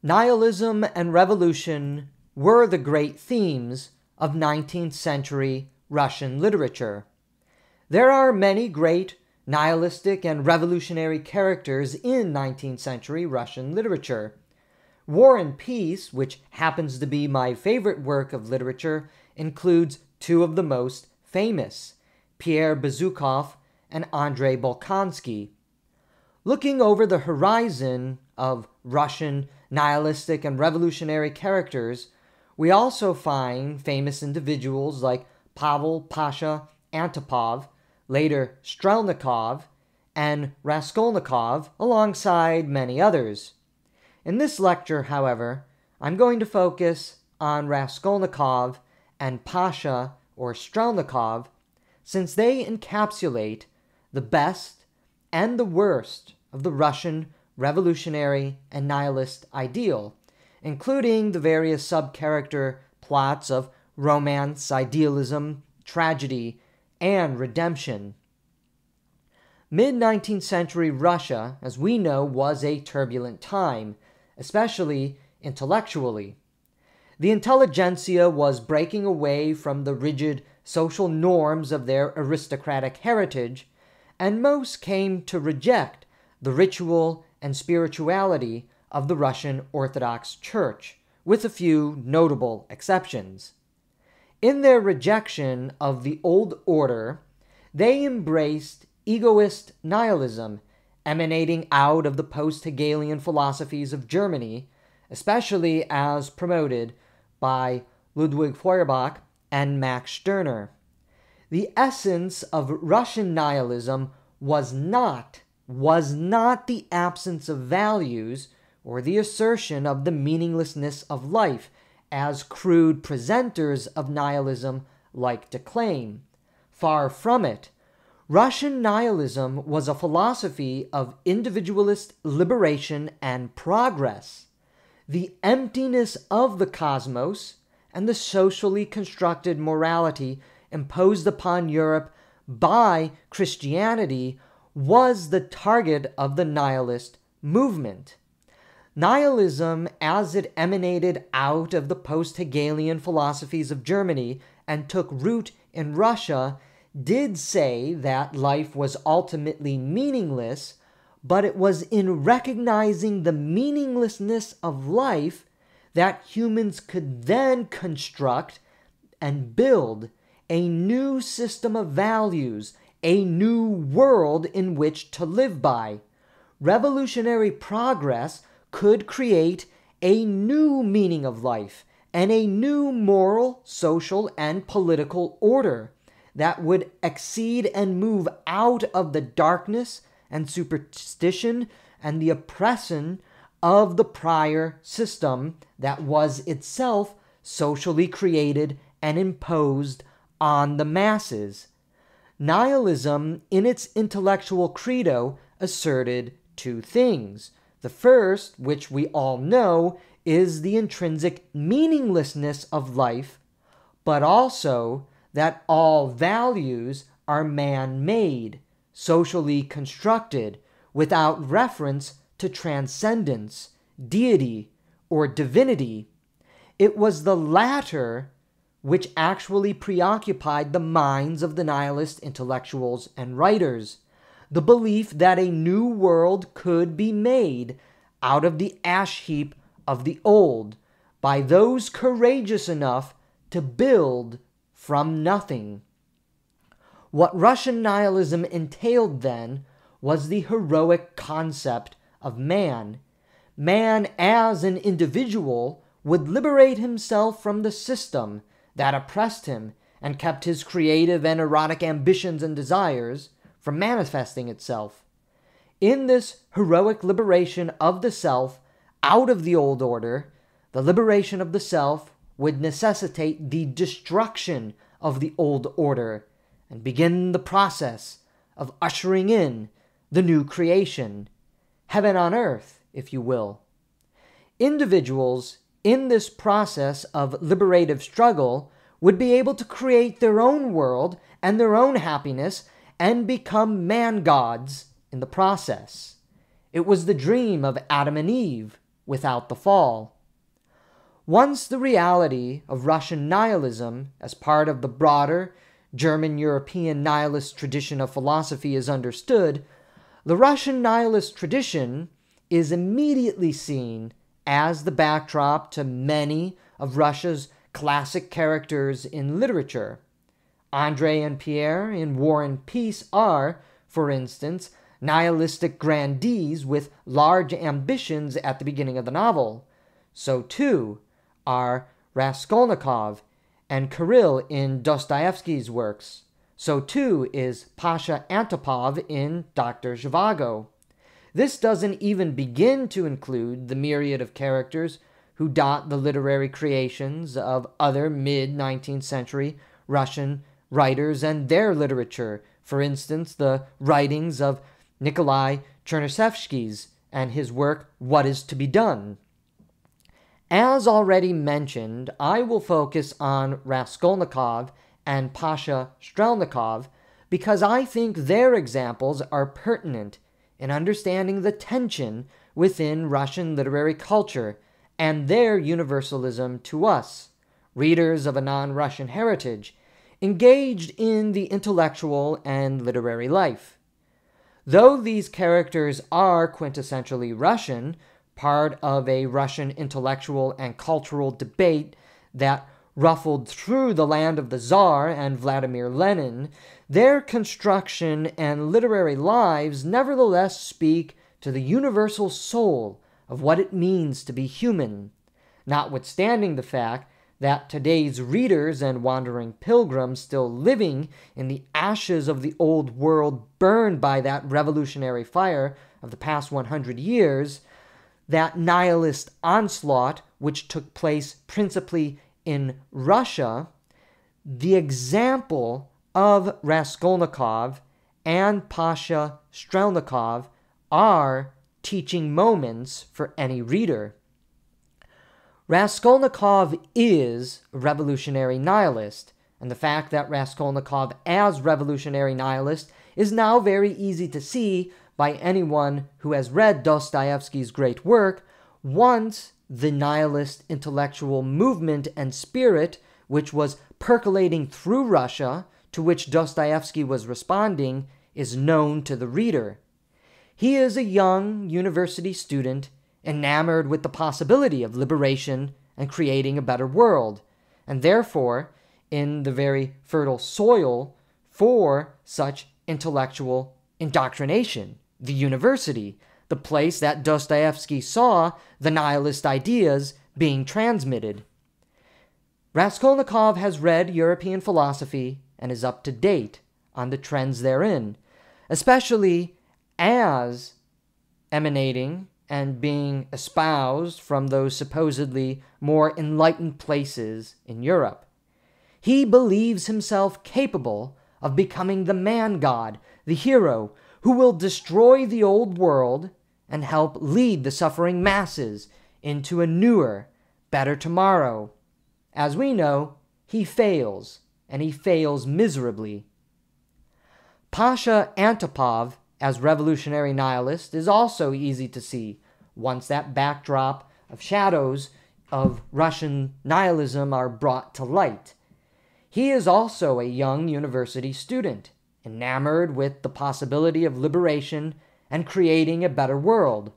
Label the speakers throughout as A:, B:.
A: Nihilism and revolution were the great themes of 19th century Russian literature. There are many great nihilistic and revolutionary characters in 19th century Russian literature. War and Peace, which happens to be my favorite work of literature, includes two of the most famous, Pierre Bezukhov and Andrei Bolkonsky. Looking over the horizon of Russian nihilistic and revolutionary characters, we also find famous individuals like Pavel Pasha Antipov, later Strelnikov, and Raskolnikov, alongside many others. In this lecture, however, I'm going to focus on Raskolnikov and Pasha or Strelnikov, since they encapsulate the best and the worst of the Russian revolutionary and nihilist ideal, including the various sub-character plots of romance, idealism, tragedy, and redemption. Mid-19th century Russia, as we know, was a turbulent time, especially intellectually. The intelligentsia was breaking away from the rigid social norms of their aristocratic heritage, and most came to reject the ritual and spirituality of the Russian Orthodox Church, with a few notable exceptions. In their rejection of the old order, they embraced egoist nihilism emanating out of the post-Hegelian philosophies of Germany, especially as promoted by Ludwig Feuerbach and Max Stirner. The essence of Russian nihilism was not the absence of values or the assertion of the meaninglessness of life, as crude presenters of nihilism like to claim. Far from it. Russian nihilism was a philosophy of individualist liberation and progress. The emptiness of the cosmos and the socially constructed morality imposed upon Europe by Christianity was the target of the nihilist movement. Nihilism, as it emanated out of the post-Hegelian philosophies of Germany and took root in Russia, did say that life was ultimately meaningless, but it was in recognizing the meaninglessness of life that humans could then construct and build a new system of values, a new world in which to live by. Revolutionary progress could create a new meaning of life and a new moral, social, and political order that would exceed and move out of the darkness and superstition and the oppression of the prior system that was itself socially created and imposed on the masses. Nihilism, in its intellectual credo, asserted two things. The first, which we all know, is the intrinsic meaninglessness of life, but also that all values are man-made, socially constructed, without reference to transcendence, deity, or divinity. It was the latter which actually preoccupied the minds of the nihilist intellectuals and writers. The belief that a new world could be made out of the ash heap of the old by those courageous enough to build from nothing. What Russian nihilism entailed then was the heroic concept of man. Man as an individual would liberate himself from the system that oppressed him and kept his creative and erotic ambitions and desires from manifesting itself. In this heroic liberation of the self out of the old order, the liberation of the self would necessitate the destruction of the old order and begin the process of ushering in the new creation, heaven on earth, if you will. Individuals in this process of liberative struggle would be able to create their own world and their own happiness and become man-gods in the process. It was the dream of Adam and Eve, without the fall. Once the reality of Russian nihilism as part of the broader German-European nihilist tradition of philosophy is understood, the Russian nihilist tradition is immediately seen as the backdrop to many of Russia's classic characters in literature. Andrei and Pierre in War and Peace are, for instance, nihilistic grandees with large ambitions at the beginning of the novel. So too are Raskolnikov and Kirill in Dostoevsky's works. So too is Pasha Antipov in Dr. Zhivago. This doesn't even begin to include the myriad of characters who dot the literary creations of other mid-19th century Russian writers and their literature. For instance, the writings of Nikolai Chernyshevsky and his work What is to be Done. As already mentioned, I will focus on Raskolnikov and Pasha Strelnikov because I think their examples are pertinent in understanding the tension within Russian literary culture and their universalism to us, readers of a non-Russian heritage, engaged in the intellectual and literary life. Though these characters are quintessentially Russian, part of a Russian intellectual and cultural debate that ruffled through the land of the Tsar and Vladimir Lenin, their construction and literary lives nevertheless speak to the universal soul of what it means to be human, notwithstanding the fact that today's readers and wandering pilgrims still living in the ashes of the old world burned by that revolutionary fire of the past 100 years, that nihilist onslaught which took place principally in Russia, the example of Raskolnikov and Pasha Strelnikov are teaching moments for any reader. Raskolnikov is a revolutionary nihilist, and the fact that Raskolnikov as revolutionary nihilist is now very easy to see by anyone who has read Dostoevsky's great work. Once the nihilist intellectual movement and spirit which was percolating through Russia, to which Dostoevsky was responding, is known to the reader. He is a young university student enamored with the possibility of liberation and creating a better world, and therefore in the very fertile soil for such intellectual indoctrination, the university, the place that Dostoevsky saw the nihilist ideas being transmitted. Raskolnikov has read European philosophy and is up to date on the trends therein, especially as emanating and being espoused from those supposedly more enlightened places in Europe. He believes himself capable of becoming the man-god, the hero, who will destroy the old world and help lead the suffering masses into a newer, better tomorrow. As we know, he fails, and he fails miserably. Pasha Antipov, as revolutionary nihilist, is also easy to see once that backdrop of shadows of Russian nihilism are brought to light. He is also a young university student, enamored with the possibility of liberation and creating a better world.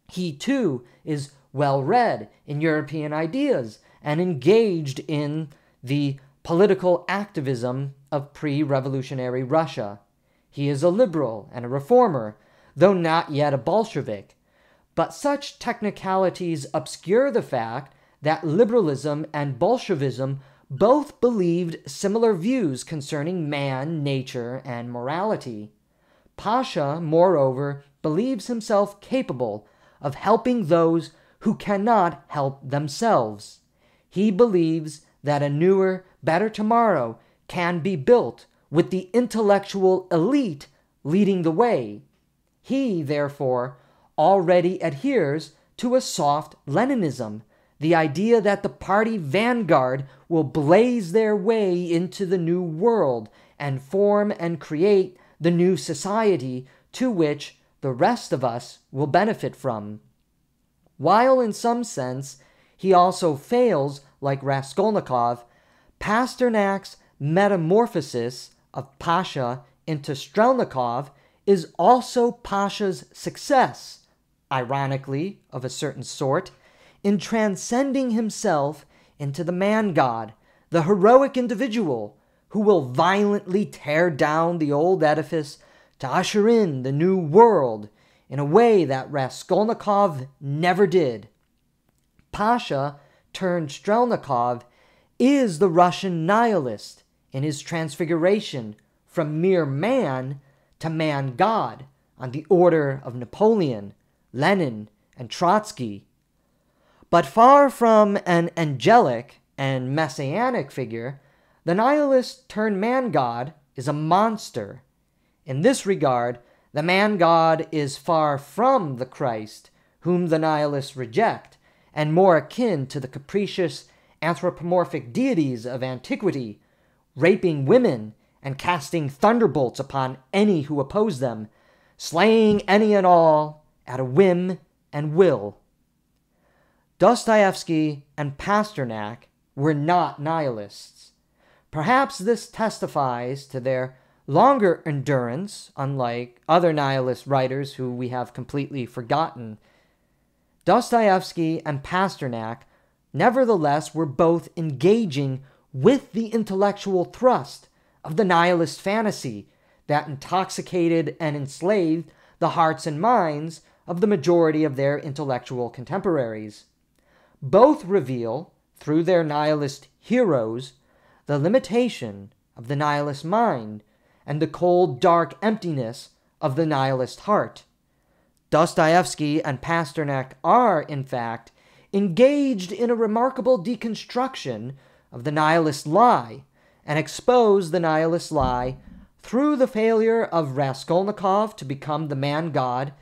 A: He, too, is well-read in European ideas and engaged in the political activism of pre-revolutionary Russia. He is a liberal and a reformer, though not yet a Bolshevik. But such technicalities obscure the fact that liberalism and Bolshevism both believed similar views concerning man, nature, and morality. Pasha, moreover, believes himself capable of helping those who cannot help themselves. He believes that a newer, better tomorrow can be built with the intellectual elite leading the way. He, therefore, already adheres to a soft Leninism, the idea that the party vanguard will blaze their way into the new world and form and create the new society to which the rest of us will benefit from. While in some sense he also fails, like Raskolnikov, Pasternak's metamorphosis of Pasha into Strelnikov is also Pasha's success, ironically of a certain sort, in transcending himself into the man-god, the heroic individual who will violently tear down the old edifice to usher in the new world in a way that Raskolnikov never did. Pasha turned Strelnikov is the Russian nihilist in his transfiguration from mere man to man-god on the order of Napoleon, Lenin, and Trotsky. But far from an angelic and messianic figure, the nihilist turned man-god is a monster. In this regard, the man-god is far from the Christ, whom the nihilists reject, and more akin to the capricious anthropomorphic deities of antiquity, raping women and casting thunderbolts upon any who oppose them, slaying any and all at a whim and will. Dostoevsky and Pasternak were not nihilists. Perhaps this testifies to their longer endurance, unlike other nihilist writers who we have completely forgotten. Dostoevsky and Pasternak, nevertheless, were both engaging with the intellectual thrust of the nihilist fantasy that intoxicated and enslaved the hearts and minds of the majority of their intellectual contemporaries. Both reveal, through their nihilist heroes, the limitation of the nihilist mind and the cold, dark emptiness of the nihilist heart. Dostoevsky and Pasternak are, in fact, engaged in a remarkable deconstruction of the nihilist lie and expose the nihilist lie through the failure of Raskolnikov to become the man-god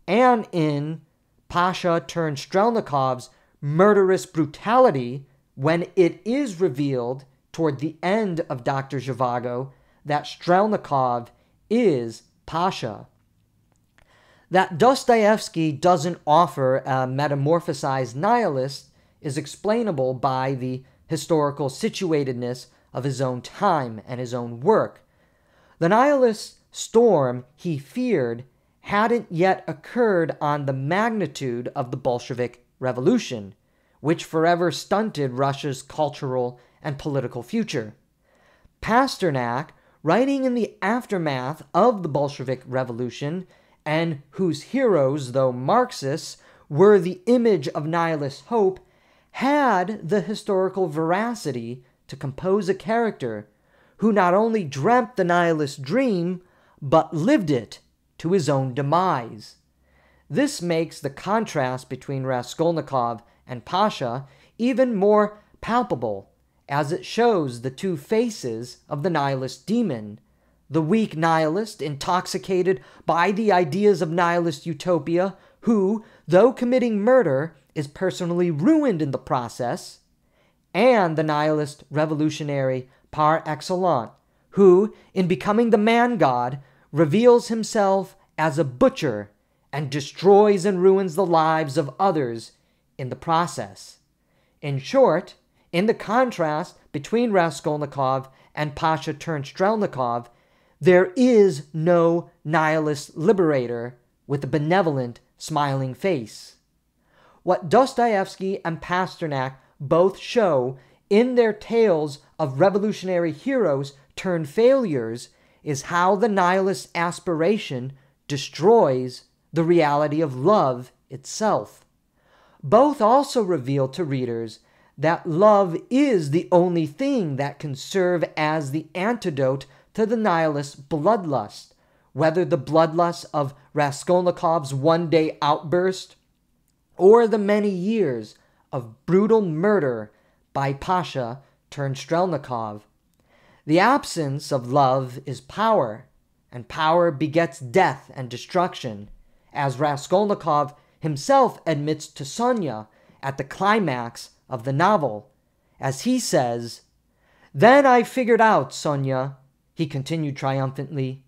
A: and in Pasha turned Strelnikov's murderous brutality when it is revealed toward the end of Dr. Zhivago that Strelnikov is Pasha. That Dostoevsky doesn't offer a metamorphosized nihilist is explainable by the historical situatedness of his own time and his own work. The nihilist storm he feared hadn't yet occurred on the magnitude of the Bolshevik Revolution, which forever stunted Russia's cultural and political future. Pasternak, writing in the aftermath of the Bolshevik Revolution, and whose heroes, though Marxists, were the image of nihilist hope, had the historical veracity to compose a character who not only dreamt the nihilist dream, but lived it to his own demise. This makes the contrast between Raskolnikov and Pasha even more palpable, as it shows the two faces of the nihilist demon, the weak nihilist intoxicated by the ideas of nihilist utopia, who, though committing murder, is personally ruined in the process, and the nihilist revolutionary par excellence, who, in becoming the man-god, reveals himself as a butcher and destroys and ruins the lives of others in the process. In short, in the contrast between Raskolnikov and Pasha turned Strelnikov, there is no nihilist liberator with a benevolent, smiling face. What Dostoevsky and Pasternak both show in their tales of revolutionary heroes turned failures is how the nihilist aspiration destroys the reality of love itself. Both also reveal to readers that love is the only thing that can serve as the antidote to the nihilist bloodlust, whether the bloodlust of Raskolnikov's one-day outburst or the many years of brutal murder by Pasha turned Strelnikov. The absence of love is power, and power begets death and destruction, as Raskolnikov himself admits to Sonia at the climax of the novel, as he says, "Then I figured out, Sonia," he continued triumphantly,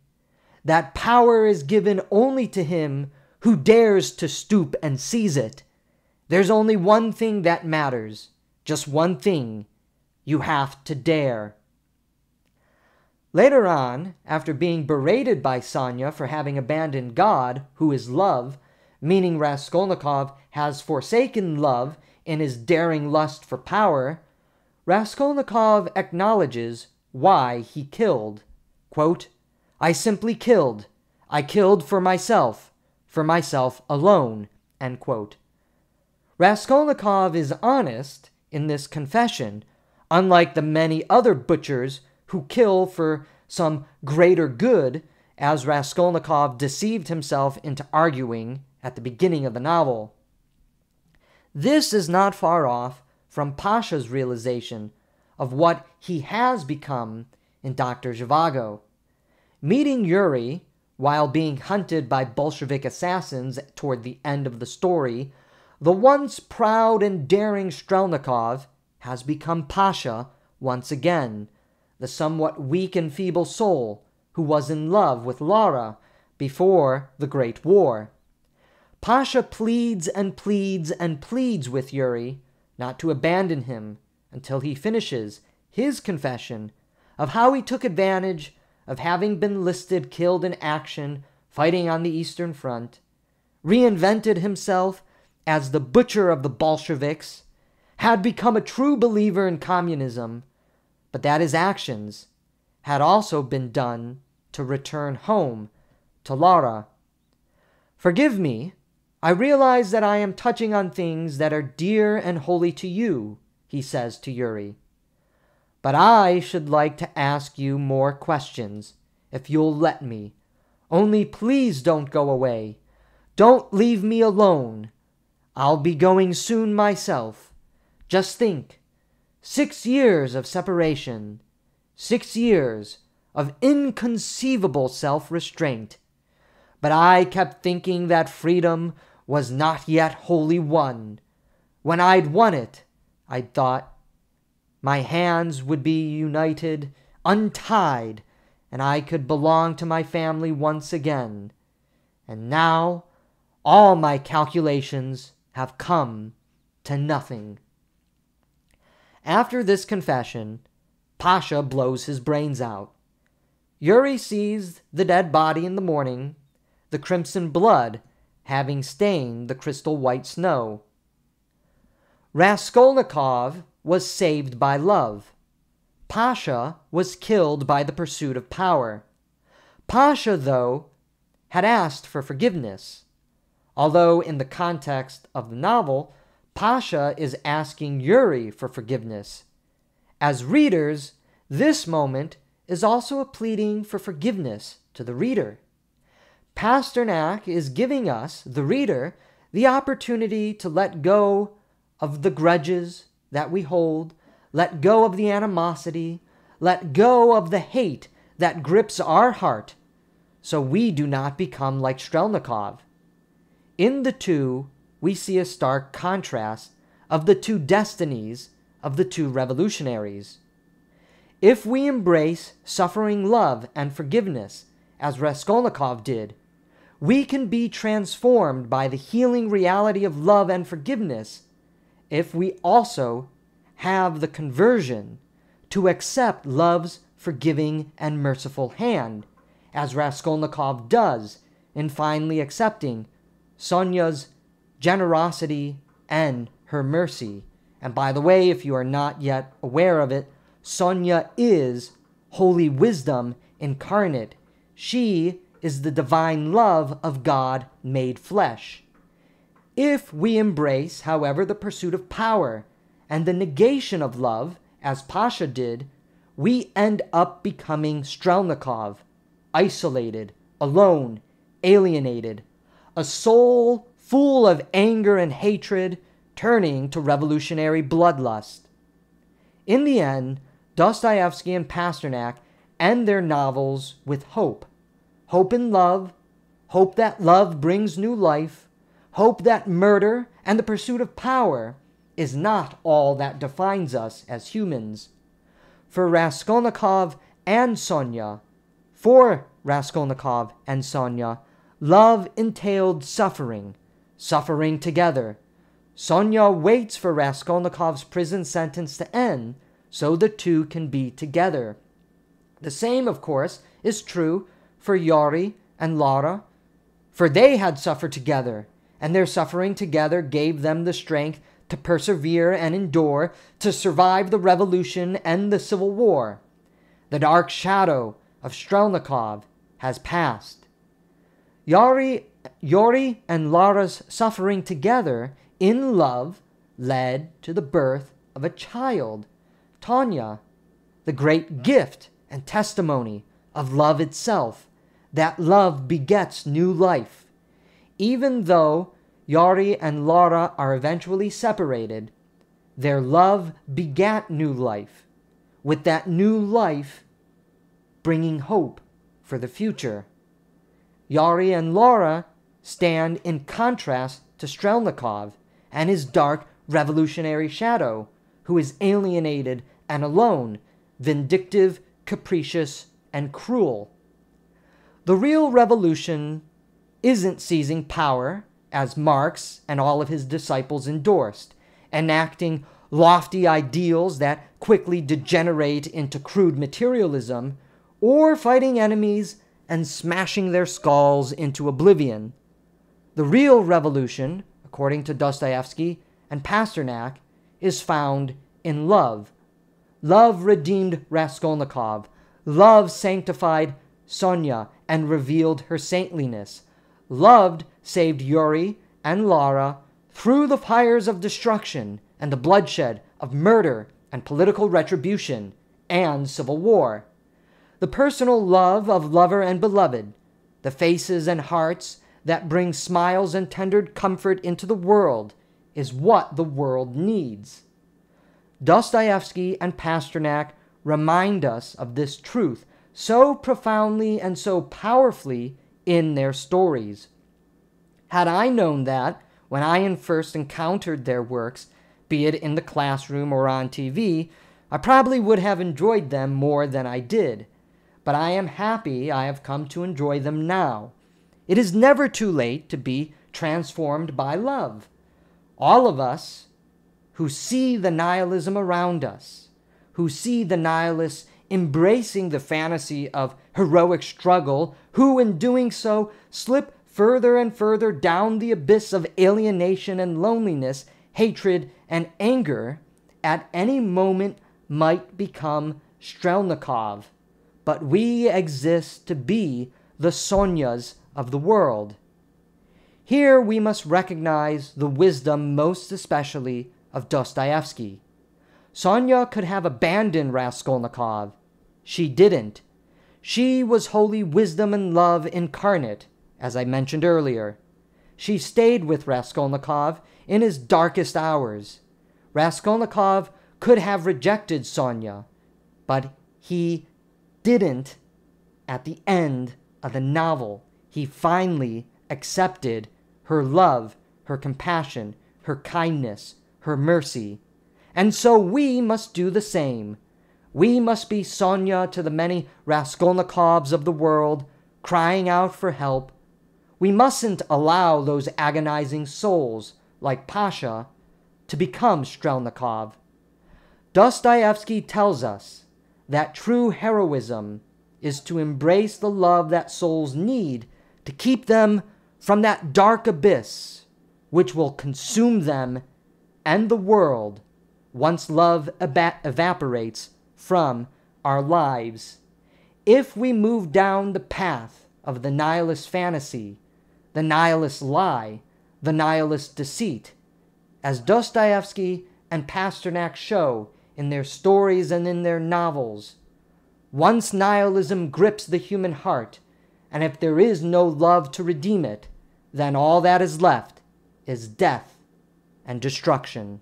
A: "that power is given only to him who dares to stoop and seize it. There's only one thing that matters. Just one thing. You have to dare. Later on, after being berated by Sonya for having abandoned God, who is love, meaning Raskolnikov has forsaken love in his daring lust for power, Raskolnikov acknowledges why he killed. Quote, "I simply killed. I killed for myself alone." End quote. Raskolnikov is honest in this confession, unlike the many other butchers who kill for some greater good, as Raskolnikov deceived himself into arguing at the beginning of the novel. This is not far off from Pasha's realization of what he has become in Dr. Zhivago. Meeting Yuri while being hunted by Bolshevik assassins toward the end of the story, the once proud and daring Strelnikov has become Pasha once again, the somewhat weak and feeble soul who was in love with Laura before the Great War. Pasha pleads and pleads and pleads with Yuri not to abandon him until he finishes his confession of how he took advantage of having been listed killed in action fighting on the Eastern Front, reinvented himself as the butcher of the Bolsheviks, had become a true believer in communism, but that his actions had also been done to return home to Laura. "Forgive me, I realize that I am touching on things that are dear and holy to you," he says to Yuri. "But I should like to ask you more questions, if you'll let me. Only please don't go away. Don't leave me alone. I'll be going soon myself. Just think, 6 years of separation, 6 years of inconceivable self-restraint. But I kept thinking that freedom was not yet wholly won. When I'd won it, I'd thought, my hands would be united, untied, and I could belong to my family once again. And now all my calculations have come to nothing." After this confession, Pasha blows his brains out. Yuri sees the dead body in the morning, the crimson blood having stained the crystal white snow. Raskolnikov was saved by love. Pasha was killed by the pursuit of power. Pasha, though, had asked for forgiveness, although in the context of the novel, Pasha is asking Yuri for forgiveness. As readers, this moment is also a pleading for forgiveness to the reader. Pasternak is giving us, the reader, the opportunity to let go of the grudges that we hold, let go of the animosity, let go of the hate that grips our heart, so we do not become like Strelnikov. In the two, we see a stark contrast of the two destinies of the two revolutionaries. If we embrace suffering love and forgiveness, as Raskolnikov did, we can be transformed by the healing reality of love and forgiveness if we also have the conversion to accept love's forgiving and merciful hand, as Raskolnikov does in finally accepting Sonya's generosity and her mercy. And by the way, if you are not yet aware of it, Sonya is holy wisdom incarnate. She is the divine love of God made flesh. If we embrace, however, the pursuit of power and the negation of love, as Pasha did, we end up becoming Strelnikov, isolated, alone, alienated, a soul full of anger and hatred, turning to revolutionary bloodlust. In the end, Dostoevsky and Pasternak end their novels with hope. Hope in love, hope that love brings new life, hope that murder and the pursuit of power is not all that defines us as humans. For Raskolnikov and Sonya, love entailed suffering, suffering together, Sonya waits for Raskolnikov's prison sentence to end so the two can be together. The same, of course, is true for Yuri and Lara, for they had suffered together, and their suffering together gave them the strength to persevere and endure, to survive the revolution and the civil war. The dark shadow of Strelnikov has passed. Yuri and Lara's suffering together in love led to the birth of a child, Tanya, the great gift and testimony of love itself, that love begets new life. Even though Yuri and Lara are eventually separated, their love begat new life, with that new life bringing hope for the future. Yuri and Lara stand in contrast to Strelnikov and his dark revolutionary shadow, who is alienated and alone, vindictive, capricious, and cruel. The real revolution isn't seizing power, as Marx and all of his disciples endorsed, enacting lofty ideals that quickly degenerate into crude materialism, or fighting enemies and smashing their skulls into oblivion. The real revolution, according to Dostoevsky and Pasternak, is found in love. Love redeemed Raskolnikov. Love sanctified Sonya and revealed her saintliness. Love saved Yuri and Lara through the fires of destruction and the bloodshed of murder and political retribution and civil war. The personal love of lover and beloved, the faces and hearts that bring smiles and tender comfort into the world, is what the world needs. Dostoevsky and Pasternak remind us of this truth so profoundly and so powerfully in their stories. Had I known that when I first encountered their works, be it in the classroom or on TV, I probably would have enjoyed them more than I did. But I am happy I have come to enjoy them now. It is never too late to be transformed by love. All of us who see the nihilism around us, who see the nihilists embracing the fantasy of heroic struggle, who in doing so slip further and further down the abyss of alienation and loneliness, hatred and anger, at any moment might become Strelnikov. But we exist to be the Sonyas of the world. Here we must recognize the wisdom, most especially, of Dostoevsky. Sonya could have abandoned Raskolnikov. She didn't. She was holy wisdom and love incarnate, as I mentioned earlier. She stayed with Raskolnikov in his darkest hours. Raskolnikov could have rejected Sonya, but he didn't. At the end of the novel, he finally accepted her love, her compassion, her kindness, her mercy. And so we must do the same. We must be Sonya to the many Raskolnikovs of the world, crying out for help. We mustn't allow those agonizing souls, like Pasha, to become Strelnikov. Dostoevsky tells us that true heroism is to embrace the love that souls need to keep them from that dark abyss which will consume them and the world once love evaporates from our lives. If we move down the path of the nihilist fantasy, the nihilist lie, the nihilist deceit, as Dostoevsky and Pasternak show in their stories and in their novels, once nihilism grips the human heart, and if there is no love to redeem it, then all that is left is death and destruction.